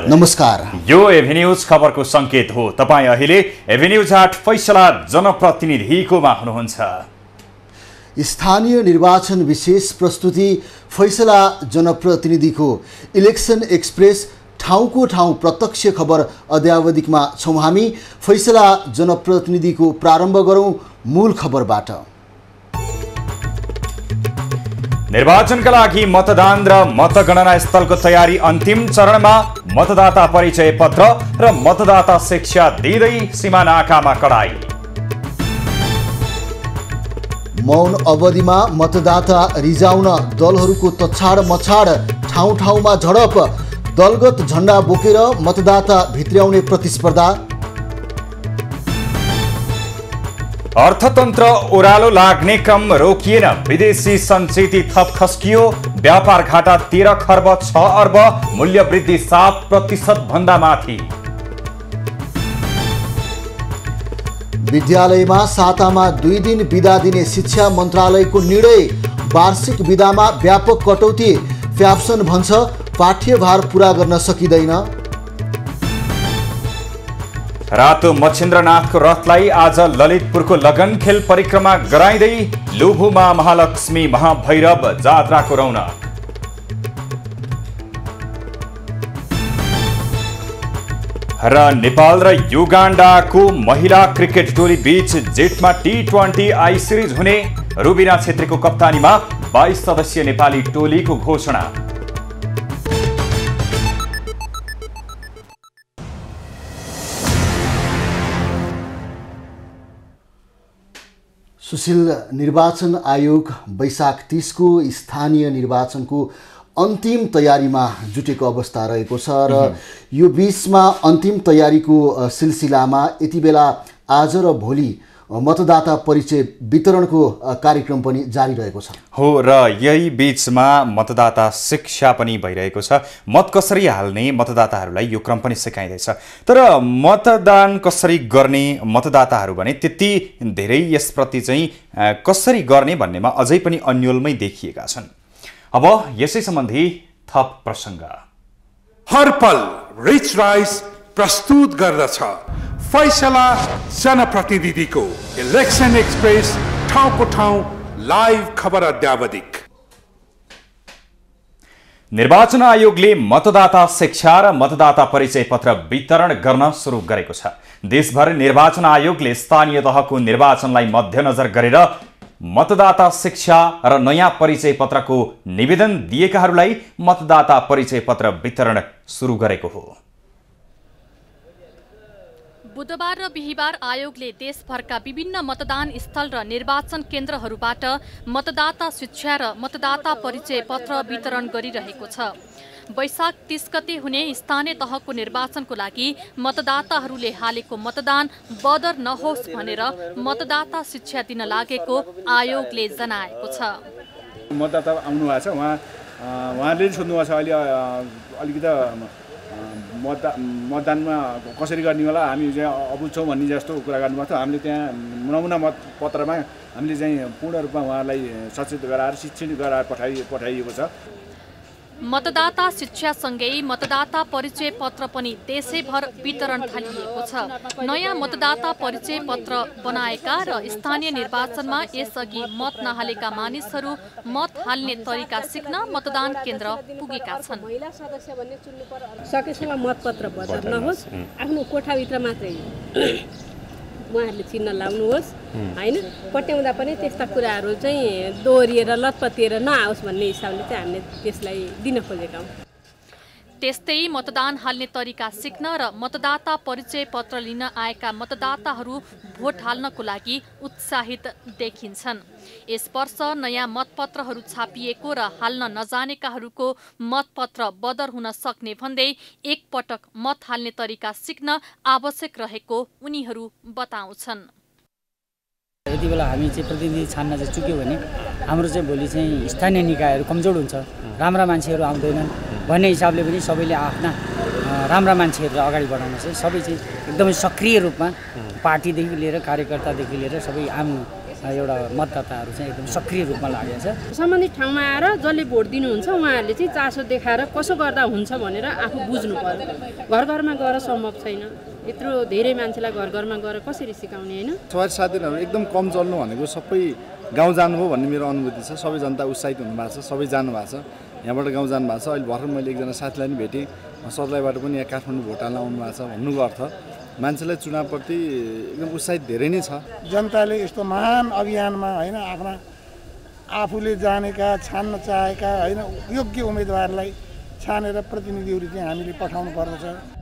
नमस्कार यो एभिन्यूज खबरको संकेत हो। तपाई अहिले एभिन्यूज 8 फैसला जनप्रतिनिधिकोमा हुनुहुन्छ। स्थानीय निर्वाचन विशेष प्रस्तुति फैसला जनप्रतिनिधिको इलेक्सन एक्सप्रेस ठाउँको ठाउँ प्रत्यक्ष खबर अद्यावधिकमा छौं हामी। फैसला जनप्रतिनिधिको प्रारम्भ गरौं मूल खबरबाट। निर्वाचनका लागि मतदान र मतगणना स्थलको तयारी अन्तिम चरणमा। मतदाता परिचय पत्र र मतदाता शिक्षा दिँदै सीमा नाकामा कडाई। मौन अवधिमा मतदाता रिजाउन दलहरूको तछाड मछाड, ठाउँ ठाउँमा झडप। दलगत झण्डा बोकेर मतदाता भित्र्याउने प्रतिस्पर्धा। अर्थतन्त्र ओह्रालो लाग्ने क्रम रोकिएन। विदेशी सञ्चित थप खस्कियो। व्यापार घाटा 13 खर्ब 6 अर्ब, मूल्य वृद्धि 7% भन्दा माथि। विद्यालयमा सातामा 2 दिन बिदा दिने शिक्षा मन्त्रालयको निर्णय। वार्षिक बिदामा व्यापक कटौती। फ्याप्सन भन्छ पाठ्यभार पूरा गर्न सकिँदैन। रातो मच्छिन्द्रनाथको रथलाई आज ललितपुरको लगनखेल परिक्रमा गराइँदै लुभुमा महालक्ष्मी महाभैरव जात्राको रौनक। र नेपाल र युगाण्डाको महिला क्रिकेट टोली बीच जेठमा T20 आई सिरिज हुने। रुबिना छेत्रीको कप्तानीमा 22 सदस्यीय नेपाली टोलीको घोषणा। सुशील, निर्वाचन आयोग वैशाख 30 को स्थानीय निर्वाचनको अन्तिम तयारीमा जुटेको अवस्था रहेको छ र यो बीचमा अन्तिम तयारीको सिलसिलामा यति बेला आज र भोलि मतदाता परिचय वितरणको कार्यक्रम पनि जारी रहेको छ। हो, र यही बीचमा मतदाता शिक्षा पनि भइरहेको छ। मत कसरी हाल्ने मतदाताहरूलाई यो क्रम पनि सिकाइँदैछ। तर मतदान कसरी गर्ने मतदाताहरू भने त्यति धेरै यसप्रति चाहिँ कसरी गर्ने भन्नेमा अझै पनि अन्योलमै देखिएका छन्। अब यसै सम्बन्धी थप प्रसङ्ग। हर पल रिच राइस प्रस्तुत गर्दछ फैसला जनप्रतिनिधिको इलेक्सन एक्सप्रेस ठाउँको ठाउँ लाइभ खबर अद्यावधिक। निर्वाचन आयोगले मतदाता शिक्षा र मतदाता परिचय पत्र वितरण गर्न सुरु गरेको छ। देशभर निर्वाचन आयोगले स्थानीय तहको निर्वाचनलाई मध्यनजर गरेर मतदाता शिक्षा र नयाँ परिचय पत्रको निवेदन दिएकाहरूलाई मतदाता परिचय पत्र वितरण सुरु गरेको हो। बुधबार र बिहीबार आयोगले देशभरका विभिन्न मतदान स्थल र निर्वाचन केन्द्रहरूबाट मतदाता शिक्षा र मतदाता परिचय पत्र वितरण गरिरहेको छ। वैशाख 30 गते हुने स्थानीय तहको निर्वाचनको लागि मतदाताहरूले हालेको मतदान बदर नहोस् भनेर मतदाता शिक्षा दिन लागेको आयोगले जनाएको छ। मतदाता आउनु भएको छ, उहाँले सोध्नु भएको छ अलिकति मतदानमा कसरी गर्ने होला, हामी चाहिँ अबुझ छौँ भन्ने जस्तो कुरा गर्नुभएको थियो। हामीले त्यहाँ नमुना मत पत्रमा हामीले चाहिँ पूर्ण रूपमा उहाँलाई सचेत गराएर शिक्षित गराएर पठाइएको छ। मतदाता शिक्षासँगै मतदाता परिचय पत्र पनि देशैभर वितरण थालिएको छ। नयाँ मतदाता परिचय पत्र बनाएका र स्थानीय निर्वाचनमा यसअघि मत नहालेका मानिसहरू मत हाल्ने तरिका सिक्न मतदान केन्द्र पुगेका छन्। सकेसम्म मतपत्र बदर नहोस्, आफ्नो कोठाभित्र मात्रै उहाँहरूले चिन्ह लाउनुहोस् होइन। पट्याउँदा पनि त्यस्ता कुराहरू चाहिँ दोहोरिएर लतपतिएर नआओस् भन्ने हिसाबले चाहिँ हामीले त्यसलाई दिन खोजेका हौँ। त्यस्तै मतदान हाल्ने तरिका सिक्न र मतदाता परिचय पत्र लिन आएका मतदाताहरू भोट हाल्नको लागि उत्साहित देखिन्छन्। यस वर्ष नयाँ मतपत्रहरू छापिएको र हाल्न नजानेकाहरूको मतपत्र बदर हुन सक्ने भन्दै एकपटक मत हाल्ने तरिका सिक्न आवश्यक रहेको उनीहरू बताउँछन्। यति बेला हामी चाहिँ प्रतिनिधि छान्न चुक्यो भने हाम्रो चाहिँ भोलि चाहिँ स्थानीय निकायहरू कमजोर हुन्छ, राम्रा मान्छेहरू आउँदैनन्। भन्ने हिसाबले पनि सबैले आफ्ना राम्रा मान्छेहरूलाई अगाडि बढाउन चाहिँ सबै चाहिँ एकदमै सक्रिय रूपमा पार्टीदेखि लिएर कार्यकर्तादेखि लिएर सबै आम एउटा मतदाताहरू चाहिँ एकदम सक्रिय रूपमा लागेको छ। सम्बन्धित ठाउँमा आएर जसले भोट दिनुहुन्छ उहाँहरूले चाहिँ चासो देखाएर कसो गर्दा हुन्छ भनेर आफू बुझ्नु पर्यो। घर घरमा गएर सम्भव छैन, यत्रो धेरै मान्छेलाई घर घरमा गएर कसरी सिकाउने होइन। सवारी साधनहरू एकदम कम चल्नु भनेको सबै गाउँ जानुभयो भन्ने मेरो अनुभूति छ। सब जनता उत्साहित हुनुभएको छ, सबै जानुभएको छ, यहाँबाट गाउँ जानुभएको छ। अहिले भर्खर मैले एकजना साथीलाई पनि भेटेँ, सर्लाहीबाट पनि यहाँ काठमाडौँ भोट हाल्न आउनु भएको छ। भन्नुको अर्थ मान्छेलाई चुनावप्रति एकदम उत्साहित धेरै नै छ। जनताले यस्तो महान अभियानमा होइन आफ्ना आफूले जानेका छान्न चाहेका होइन योग्य उम्मेदवारलाई छानेर प्रतिनिधिहरू चाहिँ हामीले पठाउनु पर्दछ।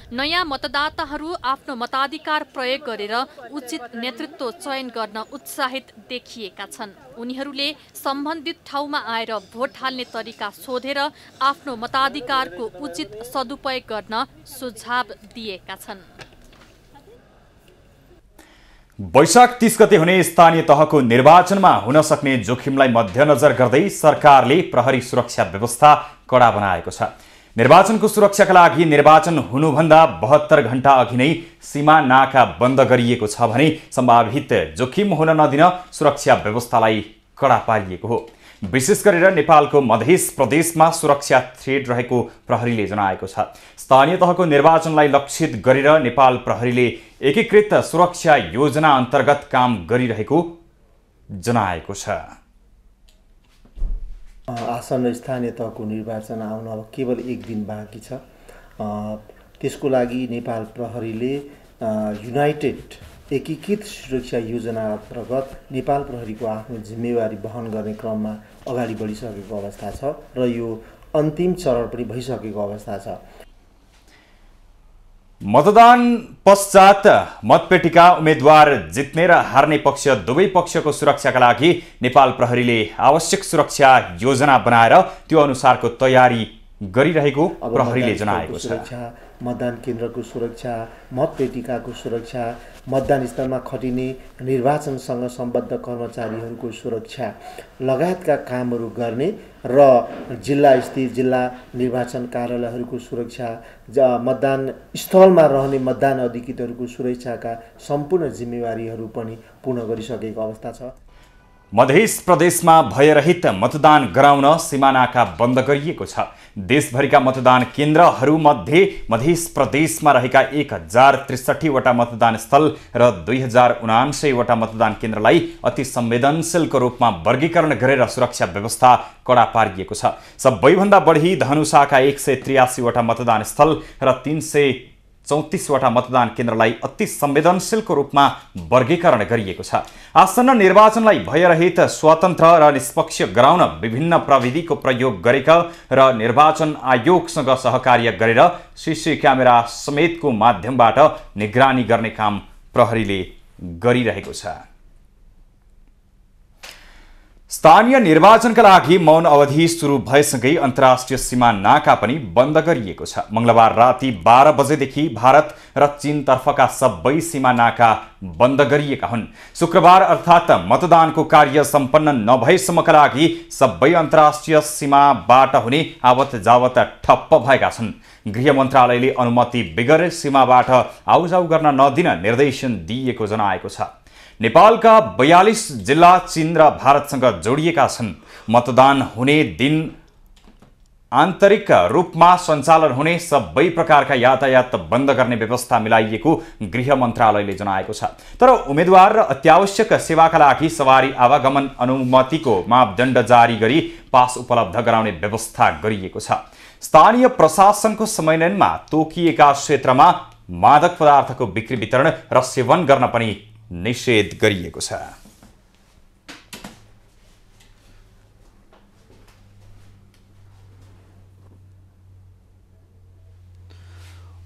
नयाँ मतदाताहरू आफ्नो मताधिकार प्रयोग गरेर उचित नेतृत्व चयन गर्न उत्साहित देखिएका छन्। उनीहरूले सम्बन्धित ठाउँमा आएर भोट हाल्ने तरिका सोधेर आफ्नो मताधिकारको उचित सदुपयोग गर्न सुझाव दिएका छन्। वैशाख 30 गते हुने स्थानीय तहको निर्वाचनमा हुन सक्ने जोखिमलाई मध्यनजर गर्दै सरकारले प्रहरी सुरक्षा व्यवस्था कडा बनाएको छ। निर्वाचनको सुरक्षाका लागि निर्वाचन हुनुभन्दा 72 घण्टा अघि नै सीमा नाका बन्द गरिएको छ भने सम्भावित जोखिम हुन नदिन सुरक्षा व्यवस्थालाई कडा पारिएको हो। विशेष गरेर नेपालको मध्य प्रदेशमा सुरक्षा थ्रेड रहेको प्रहरीले जनाएको छ। स्थानीय तहको निर्वाचनलाई लक्षित गरेर नेपाल प्रहरीले एकीकृत सुरक्षा योजना अन्तर्गत काम गरिरहेको जनाएको छ। आसन्न स्थानीय तहको निर्वाचन आउन अब केवल एक दिन बाँकी छ। त्यसको लागि नेपाल प्रहरीले युनाइटेड एकीकृत सुरक्षा योजना अन्तर्गत नेपाल प्रहरीको आफ्नो जिम्मेवारी वहन गर्ने क्रममा अगाडि बढिसकेको अवस्था छ र यो अन्तिम चरण पनि भइसकेको अवस्था छ। मतदान पश्चात मतपेटिका उम्मेद्वार जित्ने र हार्ने पक्ष दुवै पक्षको सुरक्षाका लागि नेपाल प्रहरीले आवश्यक सुरक्षा योजना बनाएर त्यो अनुसारको तयारी गरिरहेको प्रहरीले जनाएको छ। मतदान केन्द्रको सुरक्षा, मतपेटिकाको सुरक्षा, मतदान स्थलमा खटिने निर्वाचनसँग सम्बद्ध कर्मचारीहरूको सुरक्षा लगायतका कामहरू गर्ने र जिल्ला स्थित जिल्ला निर्वाचन कार्यालयहरूको सुरक्षा, मतदान स्थलमा रहने मतदान अधिकृतहरूको सुरक्षाका सम्पूर्ण जिम्मेवारीहरू पनि पूर्ण गरिसकेको अवस्था छ। मध्य प्रदेशमा भयरहित मतदान गराउन सीमानाका बन्द गरिएको छ। देशभरिका मतदान केन्द्रहरूमध्ये मध्य प्रदेशमा रहेका 1063 वटा मतदान स्थल र 2079 वटा मतदान केन्द्रलाई अति संवेदनशीलको रूपमा वर्गीकरण गरेर सुरक्षा व्यवस्था कडा पारिएको छ। सबैभन्दा बढी धनुषाका 183 वटा मतदान स्थल र 334 वटा मतदान केन्द्रलाई अति संवेदनशीलको रूपमा वर्गीकरण गरिएको छ। आसन्न निर्वाचनलाई भयरहित, स्वतन्त्र र निष्पक्ष गराउन विभिन्न प्रविधिको प्रयोग गरेका र निर्वाचन आयोगसँग सहकार्य गरेर सीसी क्यामेरा समेतको माध्यमबाट निगरानी गर्ने काम प्रहरीले गरिरहेको छ। स्थानीय निर्वाचनका लागि मौन अवधि सुरु भएसँगै अन्तर्राष्ट्रिय सीमा नाका पनि बन्द गरिएको छ। मंगलबार राति 12 बजेदेखि भारत र चीनतर्फका सबै सीमा नाका बन्द गरिएका हुन्। शुक्रबार अर्थात् मतदानको कार्य सम्पन्न नभएसम्मका लागि सबै अन्तर्राष्ट्रिय सीमाबाट हुने आवत जावत ठप्प भएका छन्। गृह मन्त्रालयले अनुमति बिगर सीमाबाट आउजाउ गर्न नदिन निर्देशन दिएको जनाएको छ। नेपालका 42 जिल्ला चीन र भारतसँग जोडिएका छन्। मतदान हुने दिन आन्तरिक रूपमा सञ्चालन हुने सबै प्रकारका यातायात बन्द गर्ने व्यवस्था मिलाइएको गृह मन्त्रालयले जनाएको छ। तर उम्मेद्वार र अत्यावश्यक सेवाका लागि सवारी आवागमन अनुमतिको मापदण्ड जारी गरी पास उपलब्ध गराउने व्यवस्था गरिएको छ। स्थानीय प्रशासनको समन्वयमा तोकिएका क्षेत्रमा मादक पदार्थको बिक्री वितरण र सेवन गर्न पनि निषेध गरिएको छ।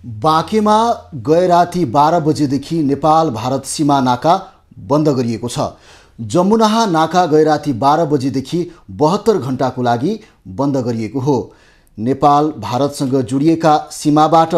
बाँकेमा गए राति 12 बजेदेखि नेपाल भारत सीमा नाका बन्द गरिएको छ। जमुनाहा नाका गए राति 12 बजेदेखि 72 घण्टाको लागि बन्द गरिएको हो। नेपाल भारतसँग जोडिएका सीमाबाट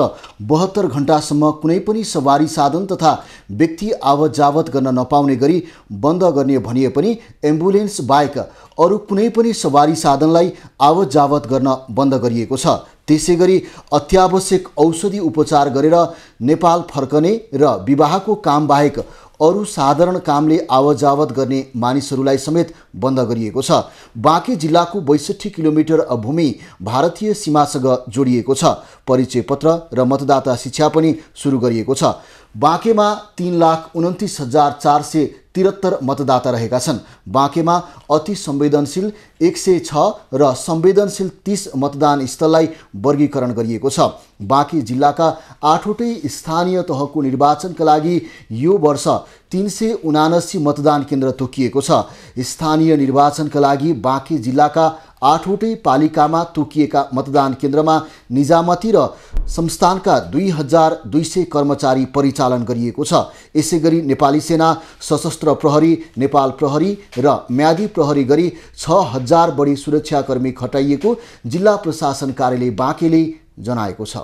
72 घण्टासम्म कुनै पनि सवारी साधन तथा व्यक्ति आवत जावत गर्न नपाउने गरी बन्द गर्ने भनिए पनि एम्बुलेन्स बाहेक अरू कुनै पनि सवारी साधनलाई आवत जावत गर्न बन्द गरिएको छ। त्यसैगरी अत्यावश्यक औषधि उपचार गरेर नेपाल फर्कने र विवाहको काम बाहेक अरू साधारण कामले आवत जावत गर्ने मानिसहरूलाई समेत बन्द गरिएको छ। बाँके जिल्लाको 62 किलोमिटर भूमि भारतीय सीमासँग जोडिएको छ। परिचय पत्र र मतदाता शिक्षा पनि सुरु गरिएको छ। बाँकेमा 3,29,473 मतदाता रहेका छन्। बाँकेमा अति संवेदनशील 106 र संवेदनशील 30 मतदान स्थललाई वर्गीकरण गरिएको छ। बाँके जिल्लाका 8वटै स्थानीय तहको निर्वाचनका लागि यो वर्ष 379 मतदान केन्द्र तोकिएको छ। स्थानीय निर्वाचनका लागि बाँके जिल्लाका 8वटै पालिकामा तोकिएका मतदान केन्द्रमा निजामती र संस्थानका 2200 कर्मचारी परिचालन गरिएको छ। यसैगरी नेपाली सेना, सशस्त्र प्रहरी, नेपाल प्रहरी र म्यादी प्रहरी गरी 6000 बढी सुरक्षाकर्मी खटाइएको जिल्ला प्रशासन कार्यालय बाँकेले जनाएको छ।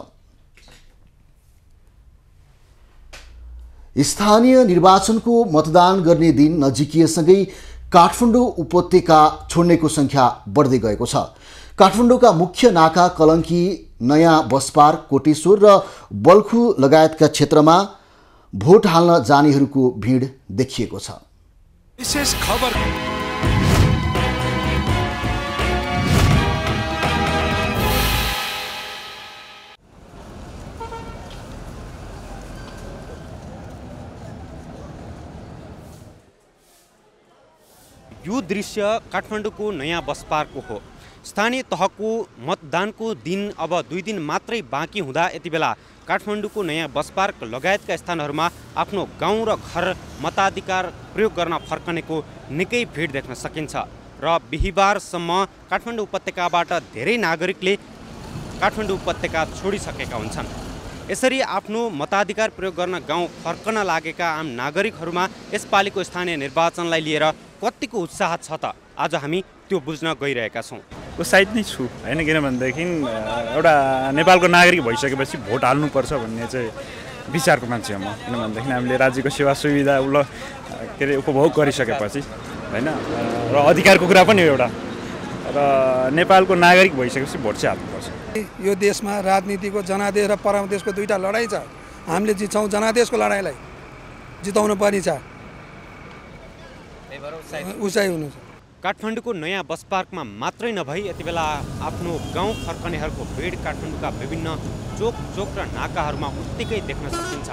स्थानीय निर्वाचनको मतदान गर्ने दिन नजिकिएसँगै काठमाडौँ उपत्यका छोड्नेको संख्या बढ्दै गएको छ। काठमाडौँका मुख्य नाका कलङ्की, नयाँ बस पार्क, कोटेश्वर र बल्खु लगायतका क्षेत्रमा भोट हाल्न जानेहरूको भिड देखिएको छ। विशेष खबर यो दृश्य काठमाडौँको नयाँ बस पार्कको हो। स्थानीय तहको मतदानको दिन अब 2 दिन मात्रै बाँकी हुँदा यति बेला काठमाडौँको नयाँ बस पार्क लगायतका स्थानहरूमा आफ्नो गाउँ र घर मताधिकार प्रयोग गर्न फर्कनेको निकै भिड देख्न सकिन्छ र बिहिबारसम्म काठमाडौँ उपत्यकाबाट धेरै नागरिकले काठमाडौँ उपत्यका छोडिसकेका हुन्छन्। यसरी आफ्नो मताधिकार प्रयोग गर्न गाउँ फर्कन लागेका आम नागरिकहरूमा यसपालिको स्थानीय निर्वाचनलाई लिएर कतिको उत्साह छ त आज हामी त्यो बुझ्न गइरहेका छौँ। उत्साहित नै छु होइन, किनभनेदेखि एउटा नेपालको नागरिक भइसकेपछि भोट हाल्नुपर्छ भन्ने चाहिँ विचारको मान्छे हो म। किनभनेदेखि हामीले राज्यको सेवा सुविधा उपभोग गरिसकेपछि होइन र अधिकारको कुरा पनि हो एउटा, र नेपालको नागरिक भइसकेपछि भोट चाहिँ हाल्नुपर्छ। यो देशमा राजनीतिको जनादेश र परमदेशको दुईटा लडाइँ छ। हामीले जित्छौँ जनादेशको लडाइँलाई, जिताउनु पर्ने छ, उचाइ हुनु छ। काठमाडौँको नयाँ बस पार्कमा मात्रै नभई यति बेला आफ्नो गाउँ फर्कनेहरूको भिड काठमाडौँका विभिन्न चोक र नाकाहरूमा उत्तिकै देख्न सकिन्छ।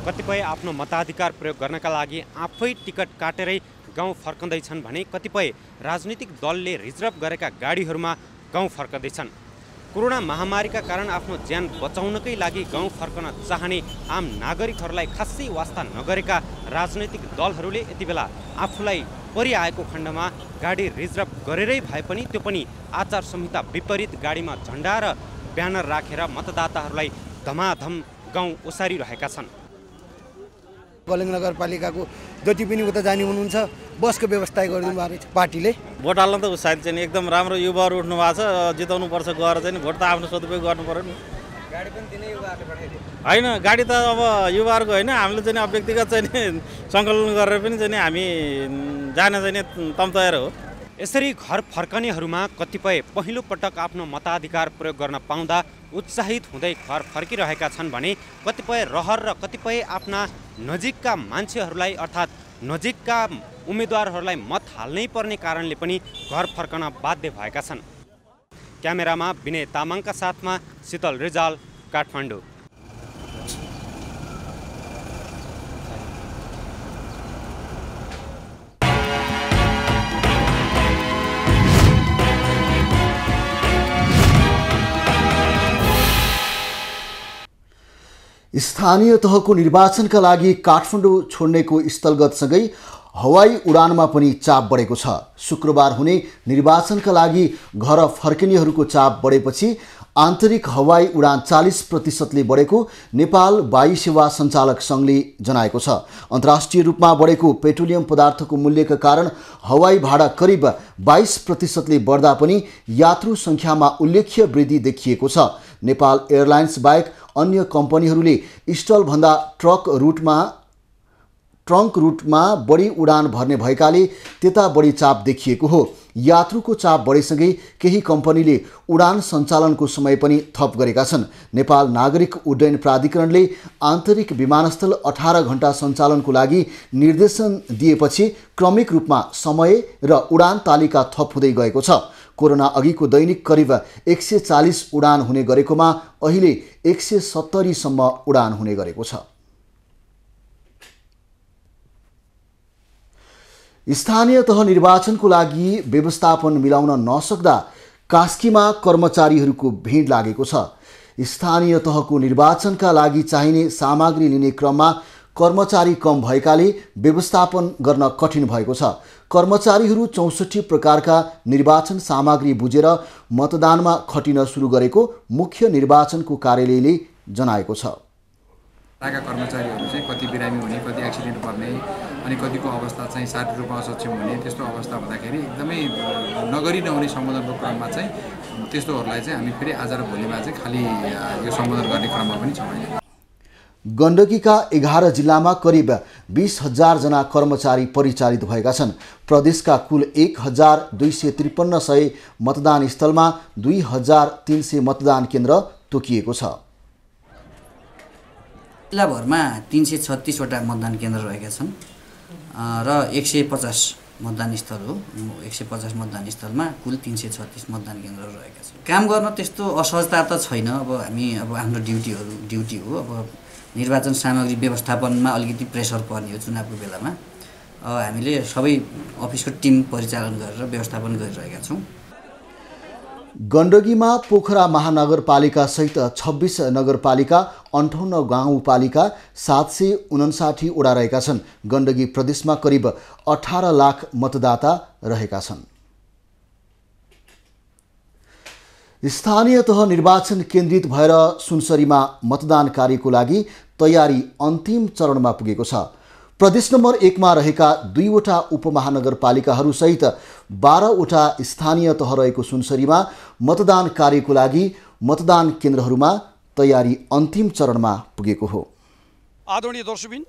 कतिपय आफ्नो मताधिकार प्रयोग गर्नका लागि आफै टिकट काटेरै गाउँ फर्कँदैछन् भने कतिपय राजनीतिक दलले रिजर्भ गरेका गाडीहरूमा गाउँ फर्कँदैछन्। कोरोना महामारीका कारण आफ्नो ज्यान बचाउनकै लागि गाउँ फर्कन चाहने आम नागरिकहरूलाई खासै वास्ता नगरेका राजनैतिक दलहरूले यति बेला आफूलाई परिआएको खण्डमा गाडी रिजर्भ गरेरै भए पनि त्यो पनि आचार संहिता विपरीत गाडीमा झन्डा र ब्यानर राखेर मतदाताहरूलाई धमाधम गाउँ ओसारिरहेका छन्। कलिङ नगरपालिकाको जति पनि उता जाने हुनुहुन्छ बसको व्यवस्था गरिदिनु भएको छ पार्टीले। भोट हाल्न त उत्साहित चाहिँ एकदम राम्रो युवाहरू उठ्नु भएको छ, जिताउनु पर्छ गएर चाहिँ भोट त आफ्नो सदुपयोग गर्नु पर्यो नि। गाडी पनि तिनै युवाहरूले पठाइदियो होइन, गाडी त अब युवाहरूको होइन, हामीले चाहिँ व्यक्तिगत चाहिँ सङ्कलन गरेर पनि चाहिँ हामी जान चाहिँ तम तयार हो। यसरी घर फर्कनेहरूमा कतिपय पहिलो पटक आफ्नो मताधिकार प्रयोग गर्न पाउँदा उत्साहित हुँदै घर फर्किरहेका छन् भने कतिपय रहर र कतिपय आफ्ना नजिकका मान्छेहरूलाई अर्थात् नजिकका उम्मेदवारहरूलाई मत हाल्नै पर्ने कारणले पनि घर फर्कन बाध्य भएका छन्। क्यामेरामा विनय तामाङका साथमा शीतल रिजाल, काठमाडौँ। स्थानीय तहको निर्वाचनका लागि काठमाडौँ छोड्नेको स्थलगतसँगै हवाई उडानमा पनि चाप बढेको छ। शुक्रबार हुने निर्वाचनका लागि घर फर्किनेहरूको चाप बढेपछि आन्तरिक हवाई उडान 40% बढेको नेपाल वायु सेवा सञ्चालक सङ्घले जनाएको छ। अन्तर्राष्ट्रिय रूपमा बढेको पेट्रोलियम पदार्थको मूल्यका कारण हवाई भाडा करिब 22% बढ्दा पनि यात्रु सङ्ख्यामा उल्लेख्य वृद्धि देखिएको छ। नेपाल एयरलाइन्स बाहेक अन्य कम्पनीहरूले स्टलभन्दा ट्रङ्क रुटमा बढी उडान भर्ने भएकाले त्यता बढी चाप देखिएको हो। यात्रुको चाप बढेसँगै केही कम्पनीले उडान सञ्चालनको समय पनि थप गरेका छन्। नेपाल नागरिक उड्डयन प्राधिकरणले आन्तरिक विमानस्थल 18 घण्टा सञ्चालनको लागि निर्देशन दिएपछि क्रमिक रूपमा समय र उडान तालिका थप हुँदै गएको छ। कोरोना अघिको दैनिक करिब 140 उडान हुने गरेकोमा अहिले 170 सम्म उडान हुने गरेको छ। स्थानीय तह निर्वाचनको लागि व्यवस्थापन मिलाउन नसक्दा कास्कीमा कर्मचारीहरूको भिड लागेको छ। स्थानीय तहको निर्वाचनका लागि चाहिने सामग्री लिने क्रममा कर्मचारी कम भएकाले व्यवस्थापन गर्न कठिन भएको छ। कर्मचारीहरू 64 प्रकारका निर्वाचन सामग्री बुझेर मतदानमा खटिन सुरु गरेको मुख्य निर्वाचनको कार्यालयले जनाएको छ। ताका कर्मचारीहरू चाहिँ कति बिरामी हुने, कति एक्सिडेन्ट पर्ने अनि कतिको अवस्था चाहिँ शारीरिक रूपमा असक्षम हुने, त्यस्तो अवस्था हुँदाखेरि एकदमै नगरी नहुने सम्बोधनको क्रममा चाहिँ त्यस्तोहरूलाई चाहिँ हामी फेरि आज र भोलिमा चाहिँ खालि यो सम्बोधन गर्ने क्रममा पनि छौँ। गण्डकीका 11 जिल्लामा करिब 20,000 जना कर्मचारी परिचालित भएका छन्। प्रदेशका कुल 1,253 मतदान स्थलमा 2,300 मतदान केन्द्र तोकिएको छ। जिल्लाभरमा 336वटा मतदान केन्द्र रहेका छन् र 150 मतदान स्थल हो। 150 मतदान स्थलमा कुल 336 मतदान केन्द्रहरू रहेका छन्। काम गर्न त्यस्तो असहजता त छैन। अब हामी हाम्रो ड्युटी हो। अब निर्वाचन सामग्री व्यवस्थापनमा अलिकति प्रेसर पर्ने हो चुनावको बेलामा। हामीले सबै अफिसको टिम परिचालन गरेर व्यवस्थापन गरिरहेका छौँ। गण्डकीमा पोखरा महानगरपालिका सहित 26 नगरपालिका, 58 गाउँपालिका, 759 वडा रहेका छन्। गण्डकी प्रदेशमा करिब 18 लाख मतदाता रहेका छन्। स्थानीय तह निर्वाचन केन्द्रित भएर सुनसरीमा मतदान कार्यको लागि तयारी अन्तिम चरणमा पुगेको छ। प्रदेश नम्बर 1 मा रहेका 2वटा उपमहानगरपालिकाहरू सहित 12वटा स्थानीय तह रहेको सुनसरीमा मतदान कार्यको लागि मतदान केन्द्रहरूमा तयारी अन्तिम चरणमा पुगेको हो। आदरणीय दर्शकबिन,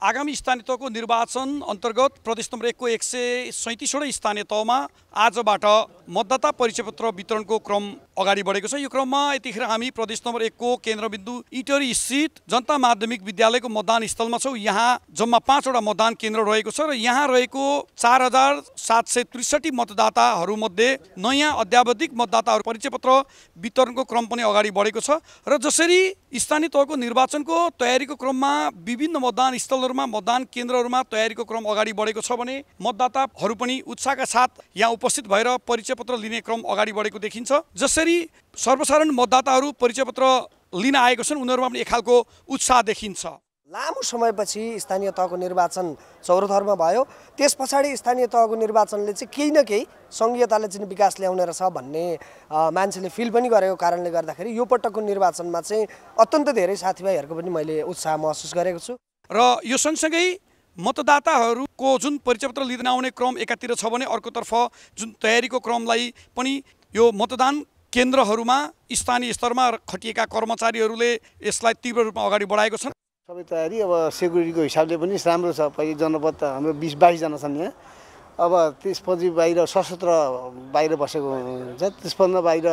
आगामी स्थानीय तहको निर्वाचन अन्तर्गत प्रदेश नम्बर 1 को 137वटा स्थानीय तहमा आजबाट मतदाता परिचयपत्र वितरणको क्रम अगाडि बढेको छ। यो क्रममा यतिखेर हामी प्रदेश नम्बर 1 को केन्द्रबिन्दु इटरी स्थित जनता माध्यमिक विद्यालयको मतदान स्थलमा छौँ। यहाँ जम्मा 5वटा मतदान केन्द्र रहेको छ र यहाँ रहेको 4,763 मतदाताहरूमध्ये नयाँ अध्यावधिक मतदाताहरू परिचयपत्र वितरणको क्रम पनि अगाडि बढेको छ र जसरी स्थानीय तहको निर्वाचनको तयारीको क्रममा विभिन्न मतदान स्थलहरूमा मतदान केन्द्रहरूमा तयारीको क्रम अगाडि बढेको छ भने मतदाताहरू पनि उत्साहका साथ यहाँ उपस्थित भएर परिचयपत्र लिने क्रम अगाडि बढेको देखिन्छ। जसरी सर्वसाधारण मतदाताहरू परिचयपत्र लिन आएको छन् उनीहरूमा पनि एक खालको उत्साह देखिन्छ। लामो समयपछि स्थानीय तहको निर्वाचन चौरथरमा भयो। त्यस पछाडि स्थानीय तहको निर्वाचनले चाहिँ केही न केही सङ्घीयताले चाहिँ विकास ल्याउने रहेछ भन्ने मान्छेले फिल पनि गरेको कारणले गर्दाखेरि यो पटकको निर्वाचनमा चाहिँ अत्यन्त धेरै साथीभाइहरूको पनि मैले उत्साह महसुस गरेको छु। र यो सँगसँगै मतदाताहरूको जुन परिचयपत्र लिन आउने क्रम एकातिर छ भने अर्कोतर्फ जुन तयारीको क्रमलाई पनि यो मतदान केन्द्रहरूमा स्थानीय स्तरमा खटिएका कर्मचारीहरूले यसलाई तीव्र रूपमा अगाडि बढाएको छन्। सबै तयारी अब सेक्युरिटीको हिसाबले पनि राम्रो छ। पहिले जनपद हाम्रो 20-22 जना छन् यहाँ। अब त्यसपछि बाहिर सशस्त्र बाहिर बसेको हुन्छ, त्यसभन्दा बाहिर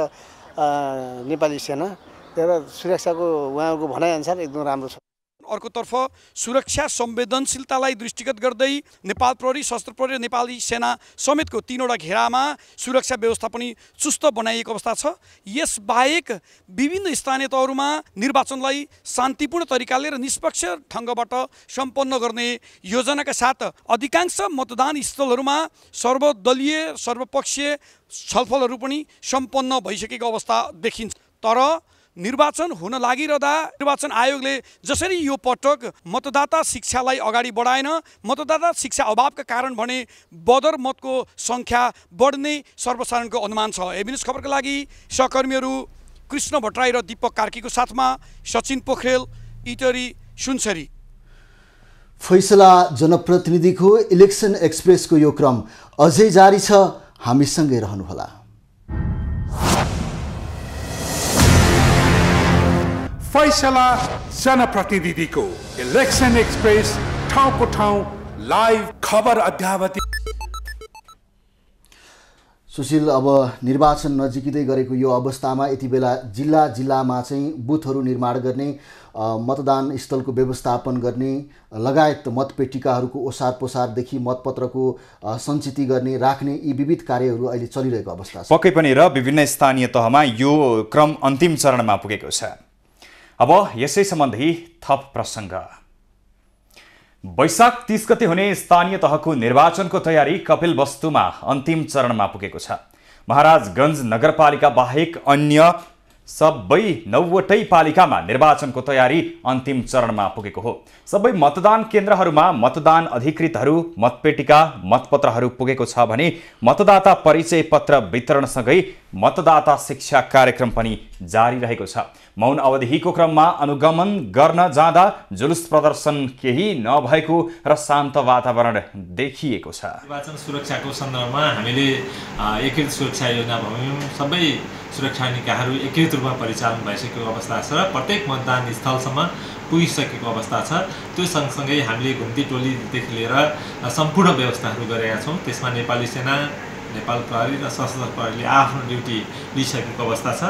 नेपाली सेना र सुरक्षाको उहाँको भनाइअनुसार एकदम राम्रो छ। अर्कोतर्फ सुरक्षा संवेदनशीलतालाई दृष्टिगत गर्दै नेपाल प्रहरी, सशस्त्र प्रहरी, नेपाली सेना समेतको 3वटा घेरामा सुरक्षा व्यवस्था पनि चुस्त बनाइएको अवस्था छ। यसबाहेक विभिन्न स्थानीय तहहरूमा निर्वाचनलाई शान्तिपूर्ण तरिकाले र निष्पक्ष ढङ्गबाट सम्पन्न गर्ने योजनाका साथ अधिकांश मतदान स्थलहरूमा सर्वदलीय सर्वपक्षीय छलफलहरू पनि सम्पन्न भइसकेको अवस्था देखिन्छ। तर निर्वाचन हुन लागिरहँदा निर्वाचन आयोगले जसरी यो पटक मतदाता शिक्षालाई अगाडि बढाएन, मतदाता शिक्षा अभावका कारण भने बदर मतको सङ्ख्या बढ्ने सर्वसाधारणको अनुमान छ। एबिन्यूज खबरका लागि सहकर्मीहरू कृष्ण भट्टराई र दीपक कार्कीको साथमा सचिन पोखरेल, इटरी, सुनसरी। फैसला जनप्रतिनिधिको इलेक्सन एक्सप्रेसको यो क्रम अझै जारी छ, हामीसँगै रहनुहोला। फैसला जनप्रतिनिधिको इलेक्सन एक्सप्रेस, ठाउँको ठाउँ लाइभ खबर अद्यावधि। सुशील, अब निर्वाचन नजिकै गरेको यो अवस्थामा यति बेला जिल्लामा चाहिँ बुथहरू निर्माण गर्ने, मतदान स्थलको व्यवस्थापन गर्ने लगायत मतपेटिकाहरूको ओसार पोसारदेखि मतपत्रको सञ्चित गर्ने राख्ने यी विविध कार्यहरू अहिले चलिरहेको अवस्था छ। पक्कै पनि र विभिन्न स्थानीय तहमा यो क्रम अन्तिम चरणमा पुगेको छ। अब यसै सम्बन्धी थप प्रसङ्ग। वैशाख 30 गते हुने स्थानीय तहको निर्वाचनको तयारी कपिलवस्तुमा अन्तिम चरणमा पुगेको छ। महाराजगञ्ज नगरपालिका बाहेक अन्य सबै 9वटै पालिकामा निर्वाचनको तयारी अन्तिम चरणमा पुगेको हो। सबै मतदान केन्द्रहरूमा मतदान अधिकृतहरू, मतपेटिका, मतपत्रहरू पुगेको छ भने मतदाता परिचय पत्र वितरणसँगै मतदाता शिक्षा कार्यक्रम पनि जारी रहेको छ। मौन अवधिको क्रममा अनुगमन गर्न जाँदा जुलुस प्रदर्शन केही नभएको र शान्त वातावरण देखिएको छ। निर्वाचन सुरक्षाको सन्दर्भमा हामीले एकीकृत सुरक्षा योजना बनायौँ। सबै सुरक्षा निकायहरू एकीकृत रूपमा परिचालन भइसकेको अवस्था छ र प्रत्येक मतदान स्थलसम्म पुगिसकेको अवस्था छ। त्यो सँगसँगै हामीले घुम्ती टोलीदेखि लिएर सम्पूर्ण व्यवस्थाहरू गरेका छौँ। त्यसमा नेपाली सेना, नेपाल प्रहरी र सशस्त्र प्रहरीले आफ्नो ड्युटी लिइसकेको अवस्था छ।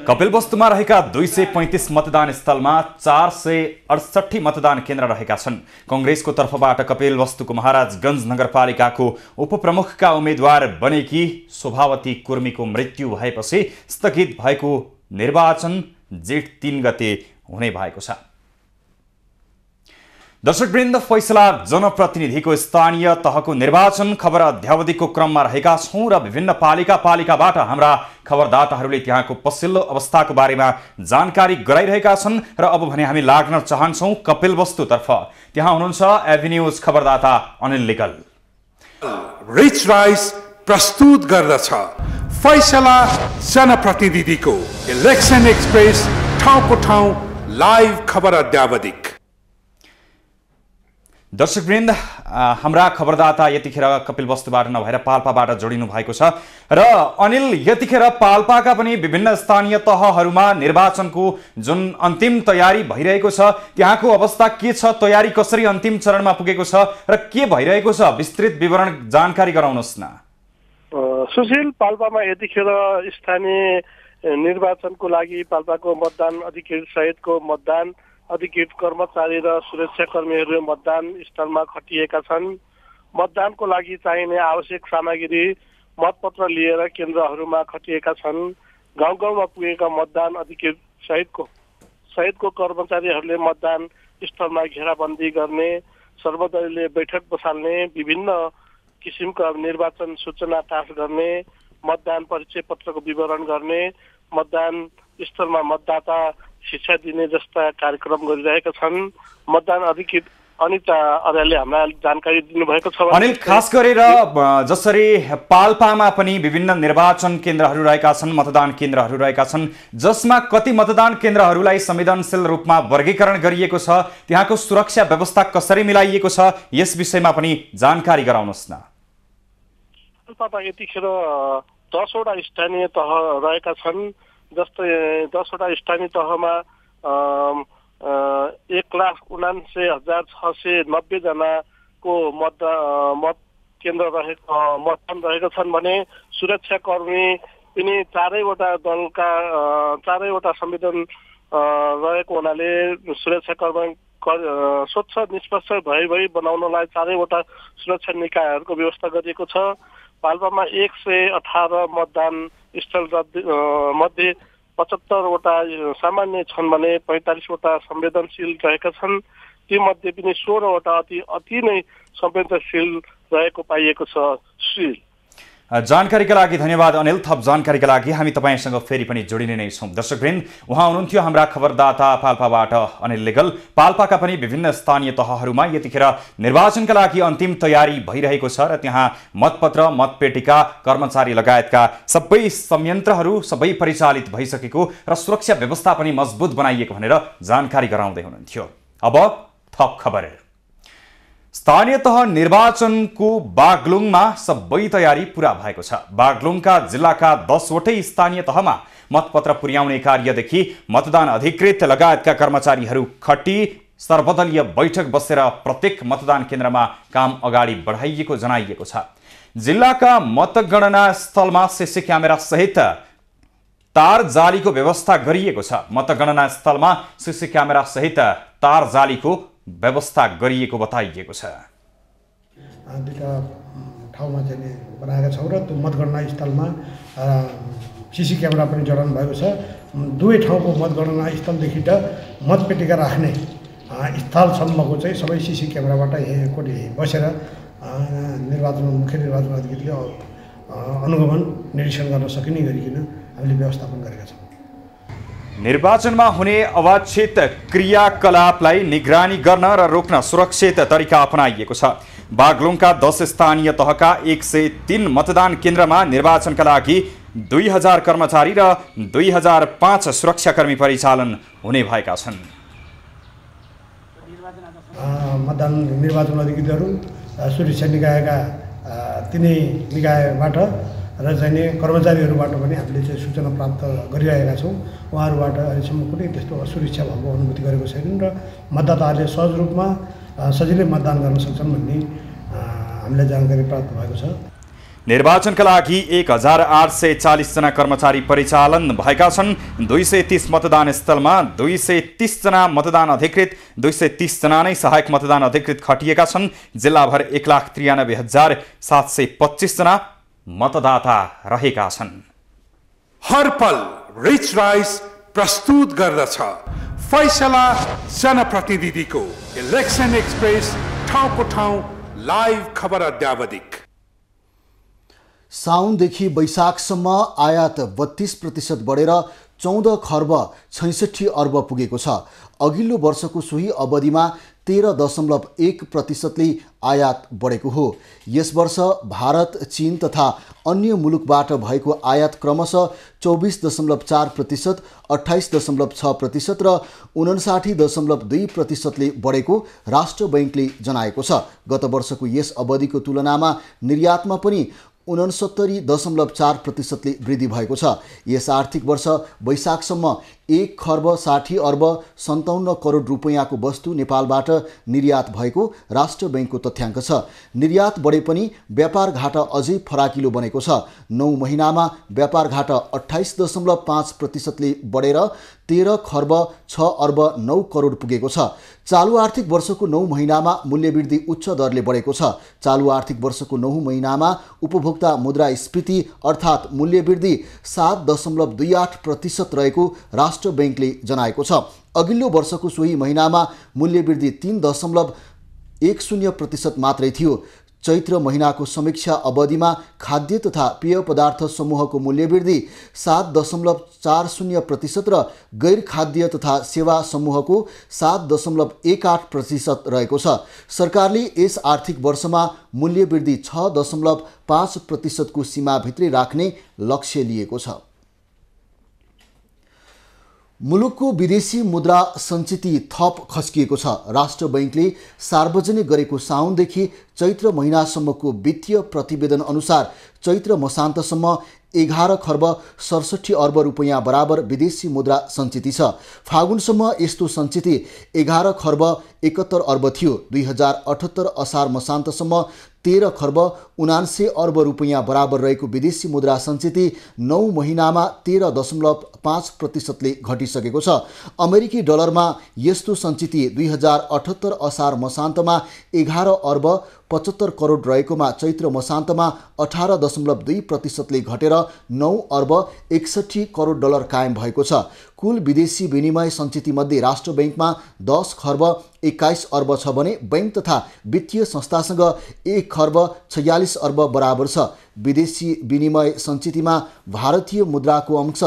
कपिलवस्तुमा रहेका 235 मतदान स्थलमा 468 मतदान केन्द्र रहेका छन्। कङ्ग्रेसको तर्फबाट कपिलवस्तुको महाराजगञ्ज नगरपालिकाको उपप्रमुखका उम्मेद्वार बनेकी शोभावती कुर्मीको मृत्यु भएपछि स्थगित भएको निर्वाचन जेठ 3 गते हुने भएको छ। दर्शकवृन्द, फैसला जनप्रतिनिधिको स्थानीय तहको निर्वाचन खबर अध्यावधिको क्रममा रहेका छौँ र विभिन्न पालिकाबाट हाम्रा खबरदाताहरूले त्यहाँको पछिल्लो अवस्थाको बारेमा जानकारी गराइरहेका छन्। र अब भने हामी लाग्न चाहन्छौँ कपिलवस्तुतर्फ। त्यहाँ हुनुहुन्छ एभिन्यूज खबरदाता अनिल लिगल। रिच राइस प्रस्तुत गर्दछ फैसला जनप्रतिनिधिको इलेक्सन एक्सप्रेस, ठाउँको ठाउँ लाइभ खबर अद्यावधिक। दर्शकवृन्द, हाम्रा खबरदाता यतिखेर कपिलवस्तुबाट नभएर पाल्पाबाट जोडिनु भएको छ। र अनिल, यतिखेर पाल्पाका पनि विभिन्न स्थानीय तहहरूमा निर्वाचनको जुन अन्तिम तयारी भइरहेको छ, त्यहाँको अवस्था के छ? तयारी कसरी अन्तिम चरणमा पुगेको छ र के भइरहेको छ? विस्तृत विवरण जानकारी गराउनुहोस् न। सुशील, पाल्पामा यतिखेर स्थानीय निर्वाचनको लागि पाल्पाको मतदान अधिकृत सहितको मतदान अधिकृत कर्मचारी र सुरक्षाकर्मीहरू मतदान स्थलमा खटिएका छन्। मतदानको लागि चाहिने आवश्यक सामग्री मतपत्र लिएर केन्द्रहरूमा खटिएका छन्। गाउँ गाउँमा पुगेका मतदान अधिकृत सहितको कर्मचारीहरूले मतदान स्थलमा घेराबन्दी गर्ने, सर्वदलीय बैठक बसाल्ने, विभिन्न किसिमका निर्वाचन सूचना टास गर्ने, मतदान परिचय पत्रको विवरण गर्ने, मतदान स्थलमा मतदाता शिक्षा दिने जस्ता कार्यक्रम गरिरहेका छन्। मतदान अधिकृत अनिता अर्यालले हामीलाई जानकारी दिनुभएको छ। अनिल, खास गरेर जसरी पाल्पामा पनि विभिन्न निर्वाचन केन्द्रहरू रहेका छन्, मतदान केन्द्रहरू रहेका छन्, जसमा कति मतदान केन्द्रहरूलाई संवेदनशील रूपमा वर्गीकरण गरिएको छ, त्यहाँको सुरक्षा व्यवस्था कसरी मिलाइएको छ, यस विषयमा पनि जानकारी गराउनुहोस् न। पाल्पामा यतिखेर 10वटा स्थानीय तह रहेका छन्। जस्तै 10वटा स्थानीय तहमा 1,79,690 जनाको मत केन्द्र मतदान रहेका छन् भने सुरक्षाकर्मी पनि चारैवटा दलका चारैवटा संविधान रहेको हुनाले सुरक्षाकर्मी स्वच्छ निष्पक्ष भई बनाउनलाई चारैवटा सुरक्षा निकायहरूको व्यवस्था गरिएको छ। पाल्पामा 118 मतदान स्थल मध्ये 75वटा सामान्य छन् भने 45वटा संवेदनशील रहेका छन्। तीमध्ये पनि 16वटा अति नै संवेदनशील रहेको पाइएको छ। जानकारीका लागि धन्यवाद अनिल। थप जानकारीका लागि हामी तपाईँसँग फेरि पनि जोडिने नै छौँ। दर्शकवृन्द, उहाँ हुनुहुन्थ्यो हाम्रा खबरदाता पाल्पाबाट अनिल लेगल। पाल्पाका पनि विभिन्न स्थानीय तहहरूमा यतिखेर निर्वाचनका लागि अन्तिम तयारी भइरहेको छ र त्यहाँ मतपत्र, मतपेटिका, कर्मचारी लगायतका सबै संयन्त्रहरू सबै परिचालित भइसकेको र सुरक्षा व्यवस्था पनि मजबुत बनाइएको भनेर जानकारी गराउँदै हुनुहुन्थ्यो। अब थप खबर। स्थानीय तह निर्वाचनको बागलुङमा सबै तयारी पूरा भएको छ। बागलुङका जिल्लाका 10 वटै स्थानीय तहमा मतपत्र पुर्याउने कार्यदेखि मतदान अधिकृत लगायतका कर्मचारीहरू खटी सर्वदलीय बैठक बसेर प्रत्येक मतदान केन्द्रमा काम अगाडि बढाइएको जनाइएको छ। जिल्लाका मतगणना स्थलमा सीसी क्यामेरा सहित तार जालीको व्यवस्था गरिएको छ। मतगणना स्थलमा सीसी क्यामेरा सहित तार जालीको व्यवस्था गरिएको बताइएको छ। दुईटा ठाउँमा चाहिँ बनाएका छौँ र त्यो मतगणना स्थलमा सीसी क्यामेरा पनि जडान भएको छ। दुवै ठाउँको मतगणना स्थलदेखि त मतपेटिका राख्ने स्थलसम्मको चाहिँ सबै सीसी क्यामेराबाट कोही बसेर मुख्य निर्वाचन अधिकारीले अनुगमन निरीक्षण गर्न सकिने गरिकन हामीले व्यवस्थापन गरेका छौँ। निर्वाचनमा हुने अवांछित क्रियाकलापलाई निगरानी गर्न र रोक्न सुरक्षित तरिका अपनाइएको छ। बागलुङका 10 स्थानीय तहका 103 मतदान केन्द्रमा निर्वाचनका लागि 2000 कर्मचारी र 2005 सुरक्षाकर्मी परिचालन हुने भएका छन्। मतदान निर्वाचन अधिकारीहरू, सुरक्षा निकायका तिनै निकायबाट र चाहिँ कर्मचारीहरूबाट पनि हामीले चाहिँ सूचना प्राप्त गरिरहेका छौँ। उहाँहरूबाट अहिलेसम्म कुनै त्यस्तो असुरक्षा भएको अनुभूति गरेको छैनन् र मतदाताहरूले सहज रूपमा सजिलै मतदान गर्न सक्छन् भन्ने हामीलाई जानकारी प्राप्त भएको छ। निर्वाचनका लागि 1840 जना कर्मचारी परिचालन भएका छन्। 230 मतदान स्थलमा 230 जना मतदान अधिकृत, 230 जना नै सहायक मतदान अधिकृत खटिएका छन्। जिल्लाभर 1,93,725 जना मतदाता रहेका छन्। हर पल रिच राइस प्रस्तुत गर्दछ फैसला जनप्रतिनिधिको इलेक्सन एक्सप्रेस, ठाउँको ठाउँ लाइभ खबर अद्यावधिक। साउनदेखि वैशाखसम्म आयात 32% बढेर 14 खर्ब 66 अर्ब पुगेको छ। अघिल्लो वर्षको सोही अवधिमा 13.1%ले आयात बढेको हो। यस वर्ष भारत, चीन तथा अन्य मुलुकबाट भएको आयात क्रमशः 24.4%, 28.6% र 59.2%ले बढेको राष्ट्र बैंकले जनाएको छ। गत वर्षको यस अवधिको तुलनामा निर्यातमा पनि 69.4%ले वृद्धि भएको छ। यस आर्थिक वर्ष वैशाखसम्म 1 खर्ब 60 अर्ब 57 करोड रुपैयाँको वस्तु नेपालबाट निर्यात भएको राष्ट्र बैंकको तथ्याङ्क छ। निर्यात बढे पनि व्यापार घाटा अझै फराकिलो बनेको छ। 9 महिनामा व्यापार घाटा 28.5%ले बढेर 13 खर्ब 6 अर्ब 9 करोड पुगेको छ। चालु आर्थिक वर्षको 9 महिनामा मूल्यवृद्धि उच्च दरले बढेको छ। चालु आर्थिक वर्षको 9 महिनामा उपभोक्ता मुद्रास्फीति अर्थात् मूल्यवृद्धि 7.28% रहेको राष्ट्र बैंकले जनाएको छ। अघिल्लो वर्षको सोही महिनामा मूल्यवृद्धि 3.10% मात्रै थियो। चैत्र महिनाको समीक्षा अवधिमा खाद्य तथा पेय पदार्थ समूहको मूल्यवृद्धि 7.40% र गैर खाद्य तथा सेवा समूहको 7.18% रहेको छ। सरकारले यस आर्थिक वर्षमा मूल्यवृद्धि 6.5% को सीमाभित्रै राख्ने लक्ष्य लिएको छ। मुलुकको विदेशी मुद्रा सञ्चिति थप खस्किएको छ। राष्ट्र बैंकले सार्वजनिक गरेको साउनदेखि चैत्र महिनासम्मको वित्तीय प्रतिवेदन अनुसार चैत्र मसान्तसम्म 11 खर्ब 67 अर्ब रुपैयाँ बराबर विदेशी मुद्रा सञ्चिति छ। फागुनसम्म यस्तो सञ्चिति 11 खर्ब 71 अर्ब थियो। 2078 असार मसान्तसम्म 13 खर्ब 79 अर्ब रुपैयाँ बराबर रहेको विदेशी मुद्रा सञ्चिति 9 महिनामा 13.5%ले घटिसकेको छ। अमेरिकी डलरमा यस्तो सञ्चिति 2078 असार मसान्तमा 11 अर्ब 75 करोड रहेकोमा चैत्र मसान्तमा 18.2% घटेर 9 अर्ब 61 करोड डलर कायम भएको छ। कुल विदेशी विनिमय सञ्चितमध्ये राष्ट्र बैंकमा 10 खर्ब 21 अर्ब छ भने बैंक तथा वित्तीय संस्थासँग 1 खर्ब 46 अर्ब बराबर छ। विदेशी विनिमय सञ्चितमा भारतीय मुद्राको अंश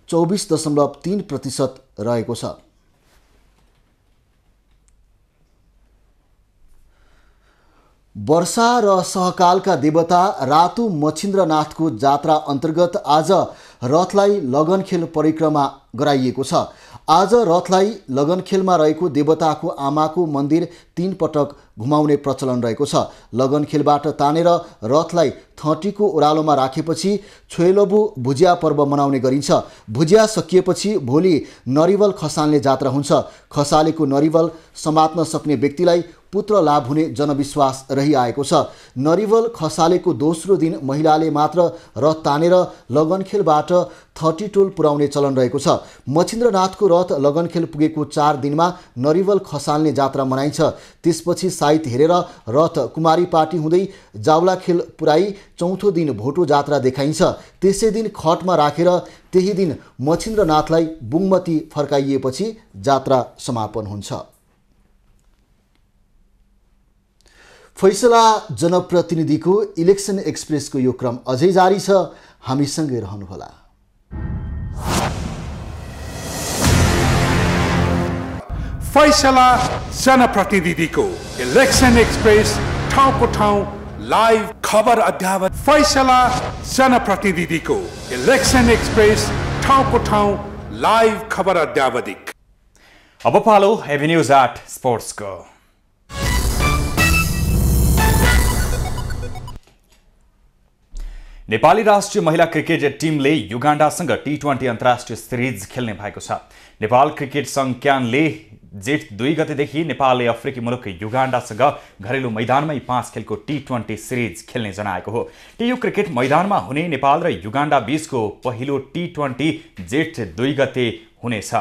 24.3% रहेको छ। वर्षा र सहकालका देवता रातु मच्छिन्द्रनाथको जात्रा अन्तर्गत आज रथलाई लगनखेल परिक्रमा गराइएको छ। आज रथलाई लगनखेलमा रहेको देवताको आमाको मन्दिर 3 पटक घुमाउने प्रचलन रहेको छ। लगनखेलबाट तानेर रथलाई थटीको ओह्रालोमा राखेपछि छोएलबु भुजिया पर्व मनाउने गरिन्छ। भुजिया सकिएपछि भोलि नरिवल खसाल्ने जात्रा हुन्छ। खसालेको नरिवल समात्न सक्ने व्यक्तिलाई पुत्र लाभ हुने जनविश्वास रहिआएको छ। नरिवल खसालेको दोस्रो दिन महिलाले मात्र रथ तानेर लगनखेलबाट 30 टोल पुर्याउने चलन रहेको छ। मच्छिन्द्रनाथको रथ लगनखेल पुगेको 4 दिनमा नरिवल खसाल्ने जात्रा मनाइन्छ। त्यसपछि साइत हेरेर रथ कुमारी पार्टी हुँदै जावलाखेल पुराई चौथो दिन भोटो जात्रा देखाइन्छ। त्यसै दिन खटमा राखेर त्यही दिन मच्छिन्द्रनाथलाई बुङमती फर्काइएपछि जात्रा समापन हुन्छ। फैसला जनप्रतिनिधिको इलेक्सन एक्सप्रेसको यो क्रम अझै जारी छ। हामीसँगै रहनुहोला। फैसला जनप्रतिनिधिको इलेक्सन एक्सप्रेस ठाउँको ठाउँ लाइभ खबर अध्यावत। फैसला जनप्रतिनिधिको इलेक्सन एक्सप्रेस ठाउँको ठाउँ लाइभ खबर अध्यावधिक। अब पालो एभिन्यूज एट स्पोर्ट्सको। नेपाली राष्ट्रिय महिला क्रिकेट टिमले युगाण्डासँग T20 अन्तर्राष्ट्रिय सिरिज खेल्ने भएको छ। नेपाल क्रिकेट संघ क्यानले जेठ 2 गतेदेखि नेपालले अफ्रिकी मुलुक युगाण्डासँग घरेलु मैदानमै 5 खेलको T20 सिरिज खेल्ने जनाएको हो। टियु क्रिकेट मैदानमा हुने नेपाल र युगाण्डा बीचको पहिलो T20 जेठ 2 गते हुनेछ।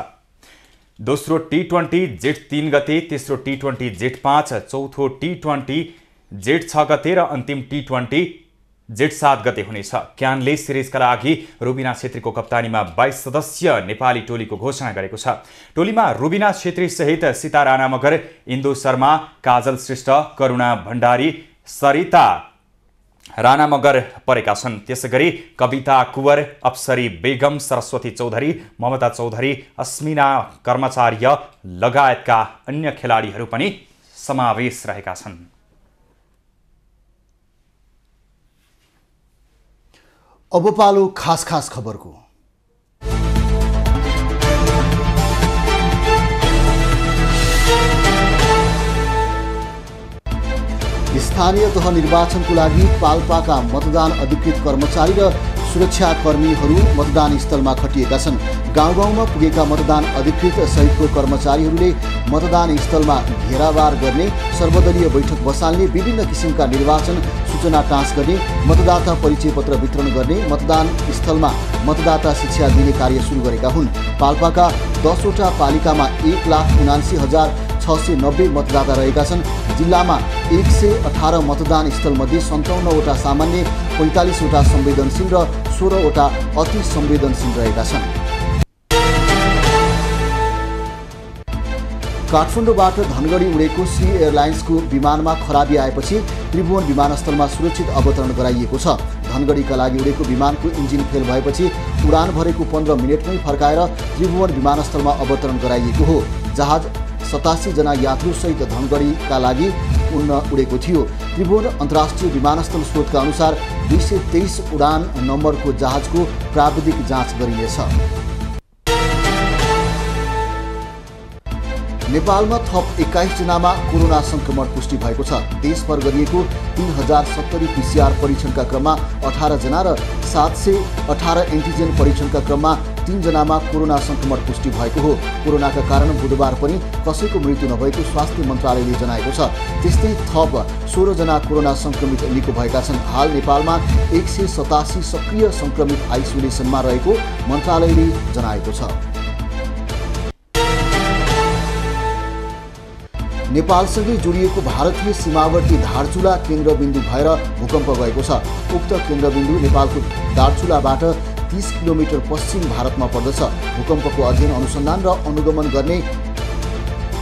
दोस्रो T20 जेठ 3 गते, तेस्रो T20 जेठ 5, चौथो T20 जेठ 6 गते र अन्तिम T20 जेठ 7 गते हुनेछ। क्यानले सिरिजका लागि रुबिना छेत्रीको कप्तानीमा 22 सदस्यीय नेपाली टोलीको घोषणा गरेको छ। टोलीमा रुबिना छेत्री सहित सीता राणा मगर, इन्दु शर्मा, काजल श्रेष्ठ, करुणा भण्डारी, सरिता राणा मगर परेका छन्। त्यसैगरी कविता कुवर, अप्सरी बेगम, सरस्वती चौधरी, ममता चौधरी, अस्मिना कर्मचार्य लगायतका अन्य खेलाडीहरू पनि समावेश रहेका छन्। अब पालो खास खबरको। स्थानीय तह निर्वाचनको लागि पाल्पाका मतदान अधिकृत कर्मचारी र सुरक्षाकर्मीहरू मतदान स्थलमा खटिएका छन्। गाउँ-गाउँमा पुगेका मतदान अधिकृत सहितको कर्मचारीहरूले मतदान स्थलमा घेराबार गर्ने, सर्वदलीय बैठक बसाल्ने, विभिन्न किसिमका निर्वाचन सूचना टाँस गर्ने, मतदाता परिचय पत्र वितरण गर्ने, मतदान स्थलमा मतदाता शिक्षा दिने कार्य सुरु गरेका हुन्। पाल्पाका 10 वटा पालिकामा 1,79,690 मतदाता रहेका छन्। जिल्लामा 118 मतदान स्थलमध्ये 57 वटा सामान्य, 45 वटा संवेदनशील र 16 वटा अति संवेदनशील रहेका छन्। काठमाडौँबाट धनगढी उडेको श्री एयरलाइन्सको विमानमा खराबी आएपछि त्रिभुवन विमानस्थलमा सुरक्षित अवतरण गराइएको छ। धनगढीका लागि उडेको विमानको इन्जिन फेल भएपछि उडान भरेको 15 मिनटमै फर्काएर त्रिभुवन विमानस्थलमा अवतरण गराइएको हो। जहाज 87 जना यात्रुसहित धनगढीका लागि उडेको थियो। त्रिभुवन अन्तर्राष्ट्रिय विमानस्थल स्रोतका अनुसार 223 उडान नम्बरको जहाजको प्राविधिक जाँच गरिनेछ। नेपालमा थप 21 जनामा कोरोना संक्रमण पुष्टि भएको छ। देशभर गरिएको 3070 PCR परीक्षणका क्रममा 18 जना र 718 एन्टिजेन परीक्षणका क्रममा 3 जनामा कोरोना संक्रमण पुष्टि भएको हो। कोरोनाका कारण बुधबार पनि कसैको मृत्यु नभएको स्वास्थ्य मन्त्रालयले जनाएको छ। त्यस्तै थप 16 जना कोरोना संक्रमित निको भएका छन्। हाल नेपालमा 187 सक्रिय संक्रमित आइसोलेसनमा रहेको मन्त्रालयले जनाएको छ। नेपालसँगै जोडिएको भारतीय सीमावर्ती धारचुला केन्द्रबिन्दु भएर भूकम्प गएको छ। उक्त केन्द्रबिन्दु नेपालको दार्चुलाबाट 30 किलोमिटर पश्चिम भारतमा पर्दछ। भूकम्पको अध्ययन अनुसन्धान र अनुगमन गर्ने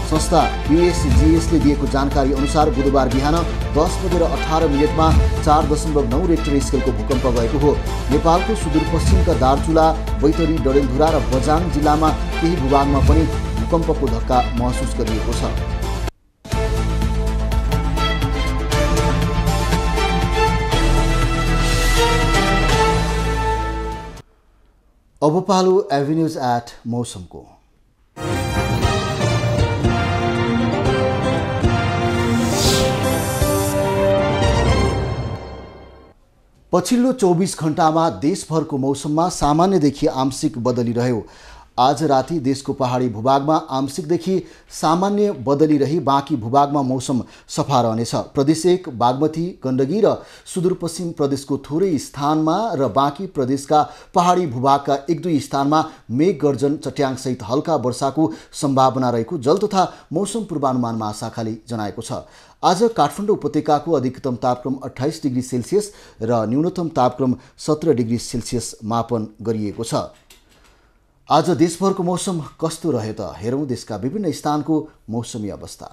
संस्था USGSले दिएको जानकारी अनुसार बुधबार बिहान 10:18 4.9 रेक्टर स्केलको भूकम्प गएको हो। नेपालको सुदूरपश्चिमका दार्चुला, बैतडी, डडेलधुरा र बझाङ जिल्लामा केही भूभागमा पनि भूकम्पको धक्का महसुस गरिएको छ। अब पालो एभिन्यूज एट मौसमको। पछिल्लो 24 घण्टामा देशभरको मौसममा सामान्यदेखि आंशिक बदली रह्यो। आज राति देशको पहाडी भूभागमा आंशिकदेखि सामान्य बदली रही बाँकी भूभागमा मौसम सफा रहनेछ। प्रदेश 1, बागमती, गण्डकी र सुदूरपश्चिम प्रदेशको थोरै स्थानमा र बाँकी प्रदेशका पहाडी भूभागका 1-2 स्थानमा मेघ गर्जन चट्याङसहित हल्का वर्षाको सम्भावना रहेको जल तथा मौसम पूर्वानुमान महाशाखाले जनाएको छ। आज काठमाडौँ उपत्यकाको अधिकतम तापक्रम 28 डिग्री सेल्सियस र न्यूनतम तापक्रम 17 डिग्री सेल्सियस मापन गरिएको छ। आज देशभरको मौसम कस्तो रह्यो त हेरौँ देशका विभिन्न स्थानको मौसमी अवस्था।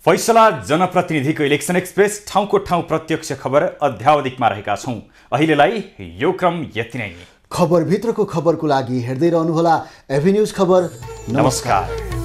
फैसला जनप्रतिनिधिको इलेक्सन एक्सप्रेस ठाउँको ठाउँ प्रत्यक्ष खबर अध्यावधिकमा रहेका छौँ। अहिलेलाई यो क्रम यति नै। खबरभित्रको खबरको लागि हेर्दै रहनुहोला एभिन्यूज खबर। नमस्कार।